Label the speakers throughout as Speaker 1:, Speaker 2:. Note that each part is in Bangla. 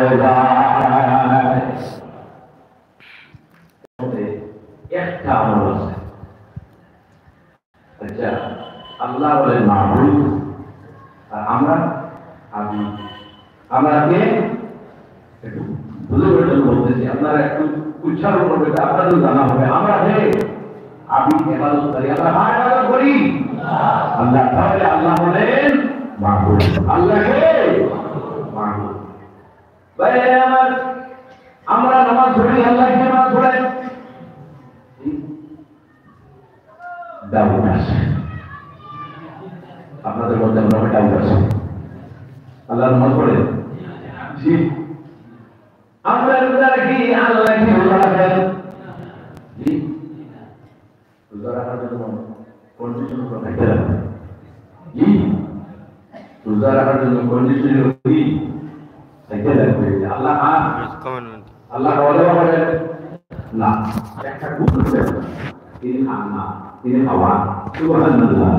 Speaker 1: হয়ে যায়। একটা আমল আছে, আচ্ছা আল্লাহ বলেন মাহবুব আর আমরা আবি। আমরা কে একটু বুঝে জন্য বলতেছি, আপনারা একটু উচ্চারণ করবে, আপনাদের জানা হবে। আমরা হে আবি ইবাদত করি, আমরা কার ইবাদত করি? আল্লাহ। তাহলে আল্লাহ বলেন মাহবুব, আল্লাহ কে মাহবুব। ভাই আমার আমরা নামাজ পড়ি, আল্লাহ কে নামাজ পড়ে? ডাউট আছে আপনাদের মধ্যে, মনে হয় ডাউট আছে। আল্লাহ নামাজ পড়ে? জি। আমরা রোজা রাখি, আল্লাহ কি রোজা রাখেন? জি। রোজা রাখার জন্য কন্ডিশন থাকতে হবে। জি। রোজা রাখার জন্য কন্ডিশন কি থাকতে লাগবে? আল্লাহ আল্লাহ বলেন না, একটা গুণ আছে, তিনি খান না, তিনি খাওয়া। সুবহানাল্লাহ।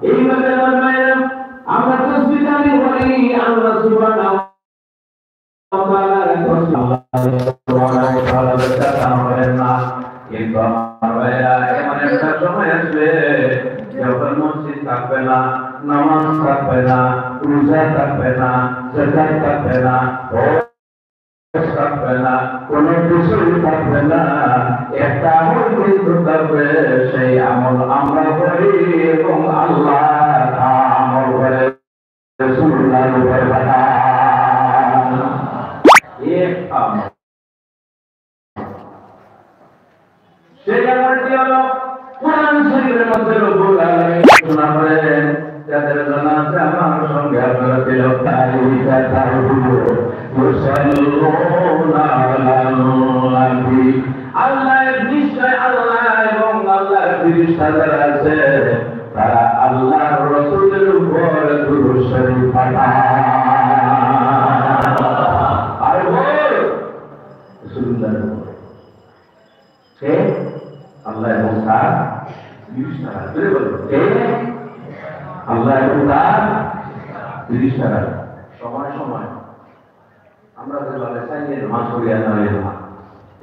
Speaker 1: এইভাবে আমরা তসবিহানি বলি, আল্লাহ সুবহানাহু ওয়া তাআলার এমন একটা সময় আসবে যখন মসজিদ থাকবে না, নামাজ থাকবে না, রোজা থাকবে না, যাকাত থাকবে না, থাকবে না, কোনো কিছুই থাকবে না। একটা আমল কিন্তু থাকবে, সেই আমল আমরা করি এবং আল্লাহ আমল করে রাসূলুল্লাহ উপর পাঠান। এক আমল, সেই আমলটি হলো কোরআন শরীফের মধ্যে রব্বুল আলামিন ঘোষণা করেন, যাদের জানা আছে আমার সঙ্গে আপনারা তিলাওয়াত আল্লাহ নিশ্চয় আল্লাহ এবং আল্লাহর ফেরেশতা যারা আছে তারা আল্লাহর রাসূলের উপর দুরূদ শরীফ পাঠায়। আর বল রাসূলুল্লাহর উপর কে? আল্লাহ এবং তার ফেরেশতারা। কে? আল্লাহ এবং তার ফেরেশতারা। সময় সময় আমরা যেভাবে চাইলে নামাজ পড়ি, আল্লাহ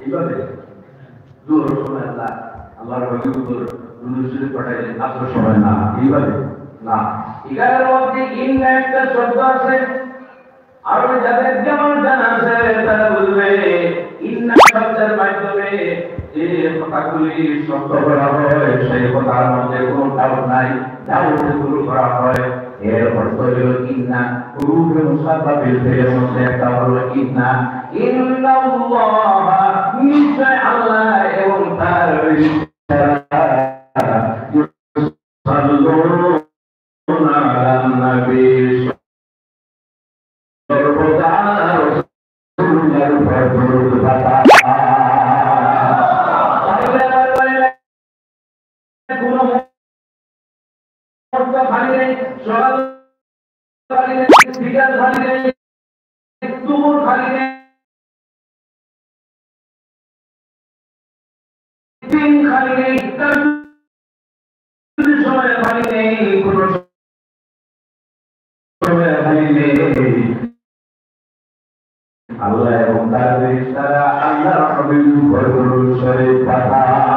Speaker 1: এইভাবে দূর সময় আল্লাহ আল্লাহর ওলির উপর দুরূদ শরীফ পাঠাইলেন, আসর সময় না, এইভাবে না। 11 মধ্যে ইন্না একটা শব্দ আছে, আরবি যাদের যেমন জানা আছে তারা বলবে ইন্না শব্দের মাধ্যমে যে কথাগুলি শব্দ করা হয় সেই কথার মধ্যে কোনো ডাউট নাই, ডাউট দূর করা হয়। এর অর্থ হলো ইন্না, রূপে মুসাব্বাবিল ফেলের মধ্যে একটা হলো ইন্না, ইন্নাল্লাহ নিশ্চয় আল্লাহ এবং তার ফেরেশতারা ইউসাল্লুনা আলান নবী সর্বদা রাসূলের উপর দরুদ পাঠায়। কোনো মুহূর্ত খালি নেই, সকাল খালি নেই, বিকাল খালি নেই, দুপুর খালি নেই, দিন খালি নেই, সময় খালি নেই, কোনো সময় খালি নেই। আল্লাহ এবং তার ফেরেশতারা আল্লাহর নবীর উপর দরুদ শরীফ পাঠায়।